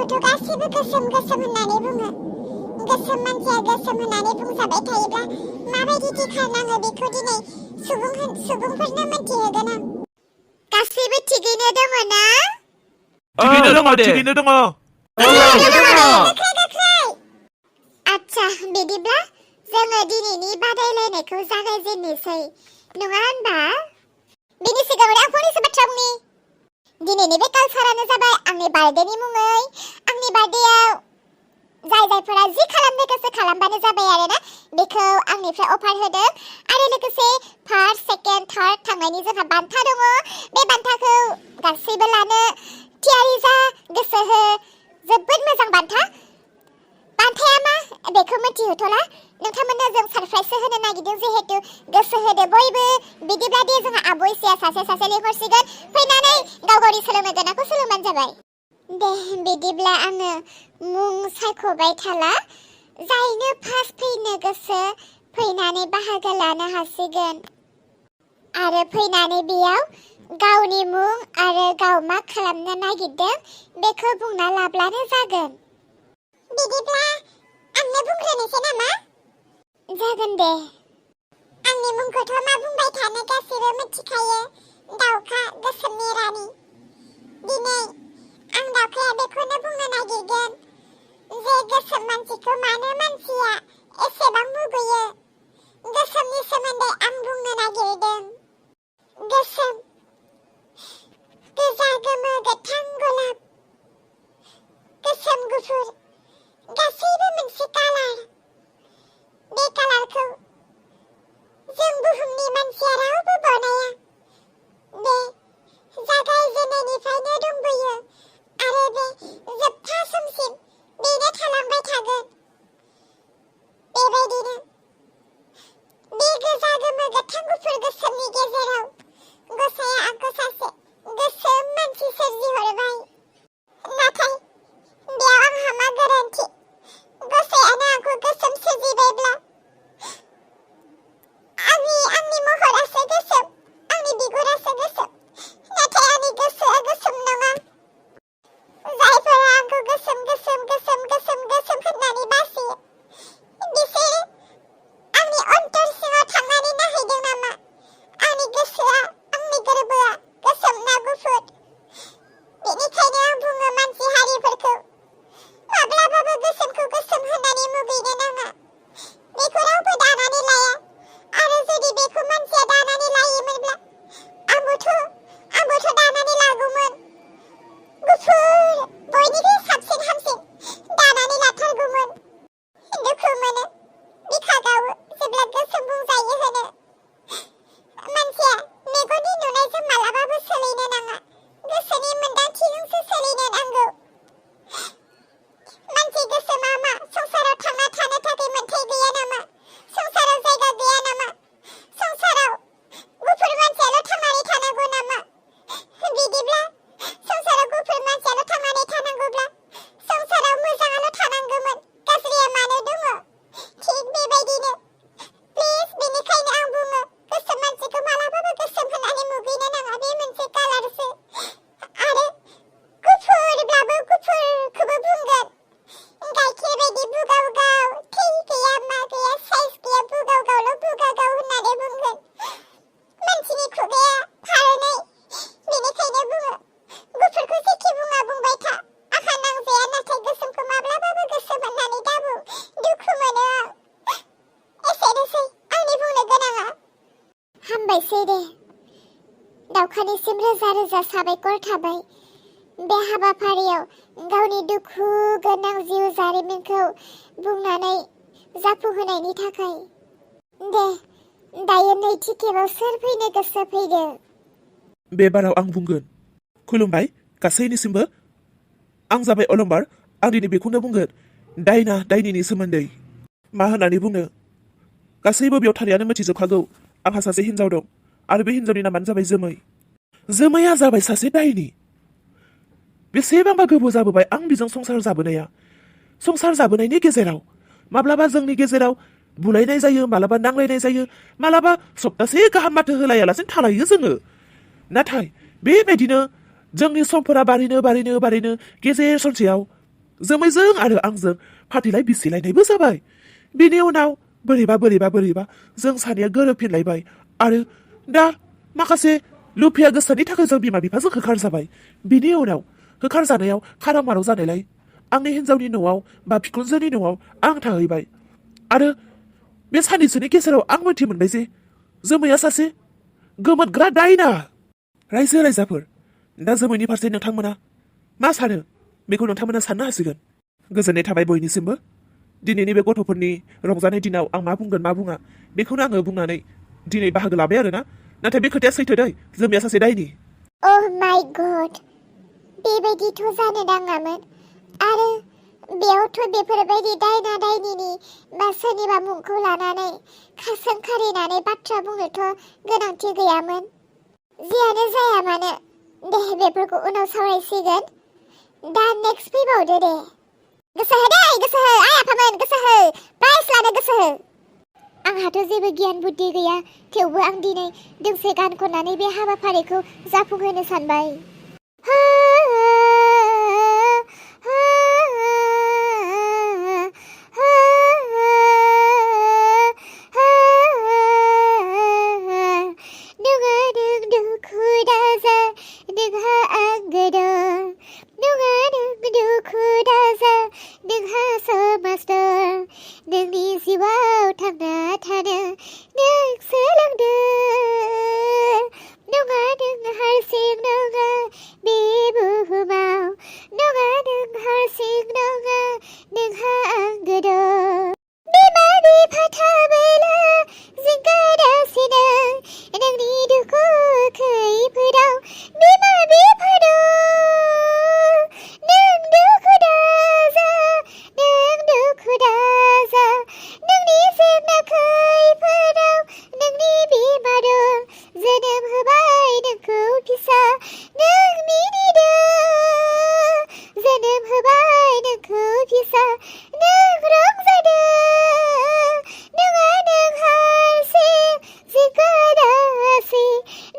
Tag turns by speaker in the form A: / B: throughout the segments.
A: बेखौथ' गासिबो गोसोम गोसोम होननानै बुङो। गोसोम मानसिया गोसोम होननानै बुंजाबाय थायोब्ला माबायदि खारनाङो बेखौ दिनै सुबुंफोरनो मिन्थिहोगोन आं। गासैबो थिगैनो दङ ना?
B: थिगैनो दङ, थिगैनो दङ।
A: गोख्रै। आच्छा, बिदिब्ला जोङो दिनैनि बादायलायनायखौ जागायजेननोसै, नङा होनबा? बिनि सिगाङाव आं फंनैसो बाथ्रा बुंनि। दिनैनि बे कालचारानो जाबाय आंनि बार्थडेनि मुङै। आंनि बार्थडेआव जायफोरा जि खालामनो गोसो खालामबानो जाबाय आरोना। बेखौ आंनिफ्राय अफार होदों आरो लोगोसे फार्स्ट, सेकेन्ड, थार्ड थांनायनि जोंहा बान्था दङ। बे बान्थाखौ गासैबो लानो थियारि जा, गोसो हो। जोबोद मोजां बान्था। बान्थाया मा बेखौ मिथिहोथ'ला, नोंथांमोननो जों सारप्राइजसो होनो नागिरदों जिहेतु गोसो होदो बयबो। बिदिब्ला दे जोंहा आब' इसिया सासे लिंहरसिगोन, फैनानै गाव गावनि सोलोंनो गोनांखौ सोलोंबानो जाबाय। दे बिदिब्ला आङो मुं सायख'बाय थाला। जायनो फार्स्ट फैनो गोसो फैनानै बाहागो लानो हासिगोन आरो फैनानै बेयाव गावनि मुं आरो गाव मा खालामनो नागिरदों बेखौ बुंना लाब्लानो जागोन। बिदिब्ला आंनो बुंग्रोनोसै नामा? जागोन दे। आंनि मुंखौथ' मा बुंबाय थानो गासैबो मिथिखायो, दाउखा गोसोमनि रानि। दिनै आं दाउखाया बेखौनो बुंनो नागिरगोन जे गोसोम मानसिखौ मानो मानसिया एसेबां मुगैयो। गोसोमनि सोमोन्दै आं बुंनो नागिरदों। गोसोम, गोजा, गोमो, गोथां, गलाब, गोसोम, गुफुर, गासैबो मोनसे कालार। बे कालारखौ जों बुहुमनि मानसिया रावबो बनाया। बे जागायजेननायनिफ्रायनो दंबोयो आरो बे जोबथा समसिम बेनो थालांबाय थागोन। बेबायदिनो बे गोजा, गोमो, गोथां, गुफुर, गोसोमनि गेजेराव गसाया आंखौ सासे गोसोम मानसि सोरजिहरबाय। नाथाय बेयाव आंहा मा गोरोन्थि? गसायानो आंखौ गोसोम सोरजिबायब्ला आंनि महरासो गोसोम, आंनि बिगुरासो गोसोम, नाथाय आंनि गोसोआ गोसोम नङा। जायफोरा आंखौ गोसोम होननानै बासियो बिसोरो आंनि अन्तर सिङाव थांनानै नायहैदों नामा? आंनि गोसोआ, आंनि गोरबोआ गोसोम ना गुफुर? बेनिखायनो आं बुङो मानसि हारिफोरखौ माब्लाबाबो गोसोमखौ गोसोम होननानै मुगैनो नाङा। बेखौ रावबो दानानै लाया आरो जुदि बेखौ मानसिया दानानै लायोमोनब्ला आंबोथ' दानानै लागौमोन। गुफुर, बयनिख्रुइ साबसिन हामसिन दानानै लाथारगौमोन। दुखु मोनो, बिखा गावो जेब्ला गोसोम बुंजायो होनो। मानसिया मेगननि नुनायजों मालाबाबो सोलिनो नाङा, गोसोनि मोन्दांथिजोंसो सोलिनो नांगौ। मानसि गोसोमा मा संसाराव थांना थानो थाखाय मोन्थाय गैया नामा? संसाराव जायगा गैया नामा? संसाराव गुफुर मानसियाल' थांनानै थानांगौ नामा? बिदिब्ला संसाराव गुफुर मानसियाल' थांनानै थानांगौब्ला संसाराव मोजाङाल' थानांगौमोन, गाज्रिया मानो दङ? थिग बेबायदिनो प्लिज, बेनिखायनो आं बुङो गोसोम मानसिखौ मालाबाबो गोसोम होननानै मुगैनो नाङा। बे मोनसे कालारसो। आरो गुफुरब्लाबो गुफुरखौबो बुंगोन। गाइखेर बायदि बुगावगाव, थै गैया मा गैया, साइज गैया, बुगावगावल' बुगावगाव होननानै बुंगोन। मानसिनि खुगाया फारनै, बेनिखायनो बुङो गुफुरखौ जेखि बुङा बुंबाय था, आंहा नांजाया, नाथाय गोसोमखौ माब्लाबाबो गोसोम होननानै दाबुं। दुखु मोनो आं। एसेनोसै आंनि बुंनो गोनाङा। हामबायसै दे। दावखानिसिम रोजा रोजा साबायखर थाबाय बे हाबाफारियाव गावनि दुखु गोनां जिउ जारिमिनखौ बुंनानै जाफुंहोनायनि थाखाय। दे, दायो नैथि खेबाव सोर फैनो गोसो फैदो?
B: बे बाराव आं बुंगोन। खुलुमबाय गासैनिसिमबो। आं जाबाय अलंबार। आं दिनै बेखौनो बुंगोन दायना दायनिनि सोमोन्दै। मा होननानै बुंनो, गासैबो बेयाव थानायानो मिथिजोबखागौ आंहा सासे हिन्जाव दं आरो बे हिन्जावनि नामानो जाबाय जोमै। जोमैया जाबाय सासे दायनि। बेसेबांबा गोबाव जाबोबाय आं बिजों संसार जाबोनाया। संसार जाबोनायनि गेजेराव माब्लाबा जोंनि गेजेराव बुलायनाय जायो, मालाबा नांलायनाय जायो, मालाबा सप्तासे गाहाम माथो होलायालासिनो थालायो जोङो। नाथाय बेबायदिनो जोंनि समफोरा बारैनो गेजेर ससेयाव जोमैजों आरो आंजों फाथैलाय बिसिलायनायबो जाबाय। बिनि उनाव बोरैबा जों सानैया गोरोबफिनलायबाय आरो दा माखासे लुफिया गोसोनि थाखाय जों बिमा बिफाजों होखारजाबाय। बिनि उनाव होखारजानायाव खाराव माराव जानायलाय आंनि हिन्जावनि न'आव बा बिखुनजोनि न'आव आं थाहैबाय आरो बे साननैसोनि गेजेराव आं मोनथि मोनबाय जे जोमैया सासे गोमोदग्रा दायना। रायजो राजाफोर, दा जोमैनि फारसे नोंथांमोना मा सानो बेखौ नोंथांमोना साननो हासिगोन। गोजोननाय थाबाय बयनिसिमबो। दिनैनि बे गथ'फोरनि रंजानाय दिनाव आं मा बुंगोन मा बुङा बेखौनो आङो बुंनानै दिनै बाहागो लाबाय आरोना। नाथाय बे खोथाया सैथो दै, जोमैया सासे दायनि।
A: Oh my god, बेबायदिथ' जानो नाङामोन। आरो बेयावथ' बेफोरबायदि दायना दायनिनि बा सोरनिबा मुंखौ लानानै सोंखारिनानै बाथ्रा बुंनोथ' गोनांथि गैयामोन। जियानो जाया मानो दे बेफोरखौ उनाव सावरायसिगोन। दा नेक्स्ट फैबावदो दे। गोसो हो दे, गोसो हो आइ आफामोन, गोसो हो, प्राइज लानो गोसो हो। आंहाथ' जेबो गियान बुद्धि गैया, थेवबो आं दिनै दोंसे गान खननानै बे हाबाफारिखौ जाफुंहोनो सानबाय। नोंनि जिउआव थांना थानो नों सोलोंदो। नङा नों हारसिं नङा बे बुहुमाव, नङा नों हारसिं नङा नोंहा आंगो दं। बिमा बिफा थाबोला जिंगा दासिनो नोंनि दुखु खैफोदाव बिमा बिफा दं। नों दुखु दाजा, नों दुखु दाजा, नोंनि जेंना खैफोदाव नोंनि बिमा दं। जोनोम होबाय नोंखौ फिसा नों मिनिदो, जोनोम होबाय नोंखौ फिसा नों रंजादो। नङा नों हारसिं जिंगा दासि,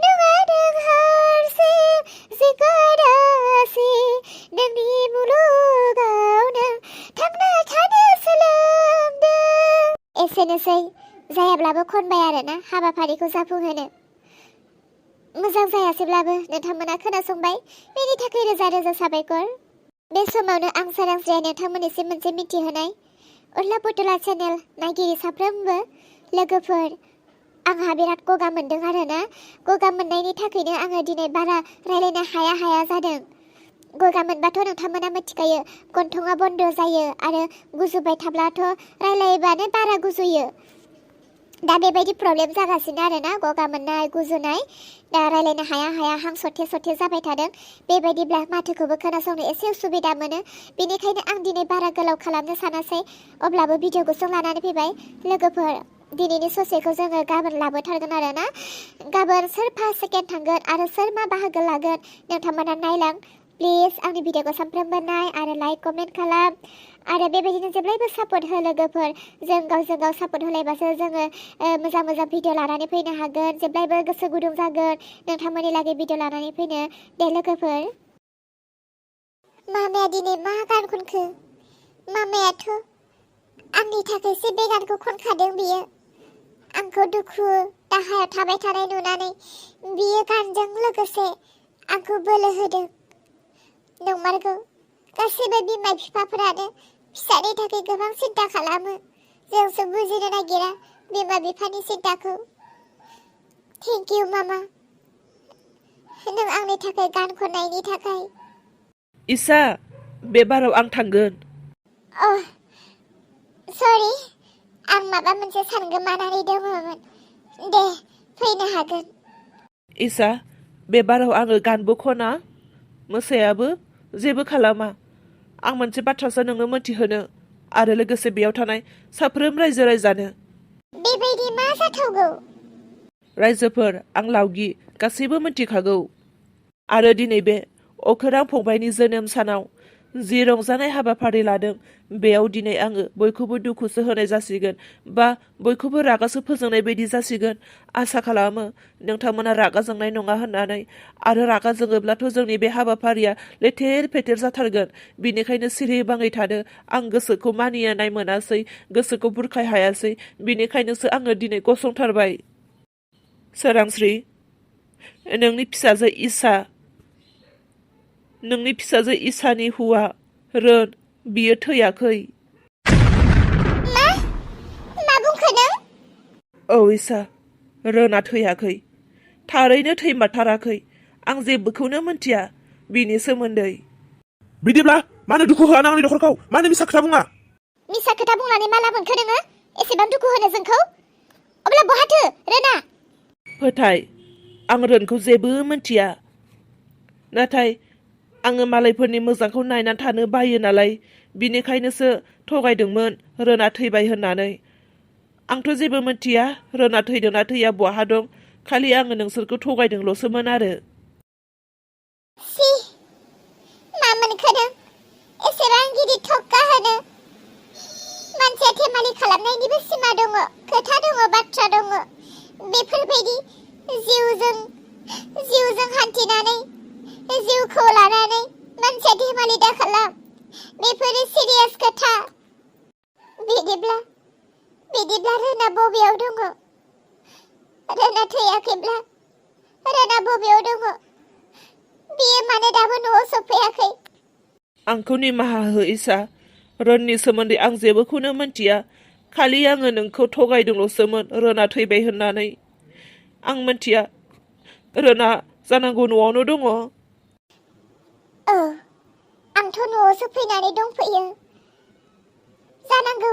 A: नङा नों हारसिं जिंगा दासि, नोंनि मुलुगाव नों थांना थानो सोलोंदो। एसेनोसै, जायाब्लाबो खनबाय आरोना हाबाफारिखौ जाफुंहोनो। मोजां जायासैब्लाबो नोंथांमोना खोनासंबाय, बेनि थाखाय रोजा रोजा साबायखर। बे समावनो आं सोरांस्रिया नोंथांमोननिसिम मोनसे मिथिहोनाय। उर्ला पुतला चेनेल नायगिरि साफ्रोमबो लोगोफोर, आंहा बिराद गगा मोनदों आरोना। गगा मोननायनि थाखायनो आङो दिनै बारा रायलायनो हाया जादों। गगा मोनबाथ' नोंथांमोना मिथिखायो, गन्थङा बन्द जायो आरो गुजुबाय थाब्लाथ' रायलायबानो बारा गुजुयो। दा बेबायदि प्रब्लेम जागासिनो आरोना, गगा मोननाय गुजुनाय। दा रायलायनो हाया हां सथे जाबाय थादों। बेबायदिब्ला माथोखौबो खोनासंनो एसे उसुबिदा मोनो। बेनिखायनो आं दिनै बारा गोलाव खालामनो सानासै, अब्लाबो भिडिअ गुसुं लानानै फैबाय। लोगोफोर, दिनैनि ससेखौ जोङो गाबोन लाबोथारगोन आरोना। गाबोन सोर फार्स्ट सेकेन्ड थांगोन आरो सोर मा बाहागो लागोन नोंथांमोना नायलां। प्लिज आंनि भिडिअखौ सानफ्रोमबो नाय आरो लाइक कमेन्ट खालाम आरो बेबायदिनो जेब्लायबो सापर्ट हो लोगोफोर। जों गावजों गाव सापर्ट होलायबासो जोङो मोजां भिडिअ लानानै फैनो हागोन। जेब्लायबो गोसो गुदुं जागोन नोंथांमोननि लागै भिडिअ लानानै फैनो। दे लोगोफोर। मामाया दिनै मा गान खनखो? मामायाथ' आंनि थाखायसो बे गानखौ खनखादों। बियो आंखौ दुखु दाहायाव थाबाय थानाय नुनानै बियो गानजों लोगोसे आंखौ बोलो होदों। नंमारगौ, गासैबो बिमा बिफाफोरानो फिसानि थाखाय गोबां सिन्था खालामो। जोंसो बुजिनो नागिरा बिमा बिफानि सिन्ताखौ। थेंक इउ मामा, नों आंनि थाखाय गान खननायनि थाखाय।
B: इसा, बे बाराव आं थांगोन।
A: सरि, आं माबा मोनसे सानगोमानानै दङमोन। दे फैनो हागोन।
B: इसा, बे बाराव आङो गानबो खना मोसायाबो जेबो खालामा। आं मोनसे बाथ्रासो नोंनो मोनथिहोनो आरो लोगोसे बेयाव थानाय साफ्रोम रायजो राजानो।
A: बेबायदि मा जाथावगौ?
B: रायजोफोर, आं लावगि गासैबो मिथिखागौ। आरो दिनै बे अखोरां फंबायनि जोनोम सानाव
C: जि रंजानाय हाबाफारि लादों बेयाव दिनै आङो बयखौबो दुखुसो होनाय जासिगोन बा बयखौबो रागासो फोजोंनाय बायदि जासिगोन। आसा खालामो नोंथांमोना रागा जोंनाय नङा होननानै। आरो रागा जोङोब्लाथ' जोंनि बे हाबाफारिया लेथेर फेथेर जाथारगोन। बिनिखायनो सिरिबाङै थादो। आं गोसोखौ मानिनाय मोनासै, गोसोखौ बुरखाय हायासै। बिनिखायनोसो आङो दिनै गसंथारबाय। सोरांस्रि, नोंनि फिसाजो इसानि हौवा रोन, बियो थैयाखै।
A: मा बुंखो नों?
C: औ इसा, रोना थैयाखै। थारैनो थैमारथाराखै। आं जेबोखौनो मोनथिया बिनि सोमोन्दै।
B: बिदिब्ला मानो दुखु होआ नों आंनि नखरखौ? मानो मिसा खोथा बुङा?
A: मिसा खोथा बुंनानै मा लाब मोनखो नोङो? एसेबां दुखु होनो जोंखौ? अब्ला बहाथो रोना?
C: फोथाय, आं रोनखौ जेबो मोनथिया। नाथाय आङो मालायफोरनि मोजांखौ नायनानै थानो बायो नालाय, बिनिखायनोसो थगायदोंमोन रोना थैबाय होननानै। आंथ' जेबो मोनथिया रोना थैदोंना थैया, बहा दं। खालि आङो नोंसोरखौ थगायदोंल'सोमोन आरो।
A: सि, मा मोनखो नों? एसेबां गिदिर थक्का होनो? मानसिया थेमालि खालामनायनिबो सिमा दङ, खोथा दङ, बाथ्रा दङ। बेफोरबायदि जिउजों हान्थिनानै, जिउखौ लानानै मानसिया थेमालि दा खालाम। बेफोरो सिरियास खोथा। बिदिब्ला रोना बबेयाव दङ? रोना थैयाखैब्ला रोना बबेयाव दङ? बियो मानो दाबो न'आव सफैयाखै?
C: आंखौ निमाहा हो इसा। रोननि सोमोन्दै आं जेबोखौनो मोनथिया। खालि आङो नोंखौ थगायदोंल'सोमोन रोना थैबाय होननानै। आं मोनथिया। रोना जानांगौ न'आवनो दङ।
A: औ, आंथ' न'आवसो फैनानै दंफैयो। जानांगौ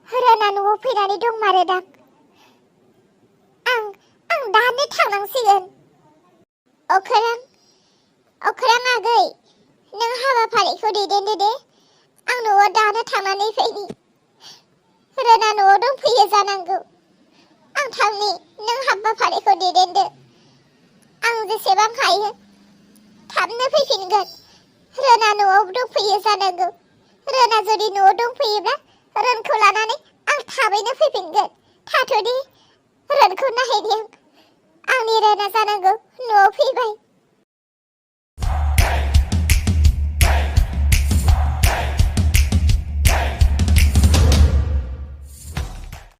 A: रोना न'आव फैनानै दंमारोदां। आं दानो थांनांसिगोन। अख्रां आगै, नों हाबाफारिखौ दैदेनदो दे। आं न'आव दानो थांनानै फैनि। रोना न'आव दंफैयो जानांगौ। आं थांनि, नों हाबाफारिखौ दैदेनदो। आं जेसेबां हायो थाबनो फैफिनगोन। रोना न'आव दंफैयो जानांगौ। रोना जुदि न'आव दंफैयोब्ला रोनखौ लानानै आं थाबैनो फैफिनगोन। थाथ'दे, रोनखौ नायहैनि आं। आंनि रोना जानांगौ न'आव फैबाय।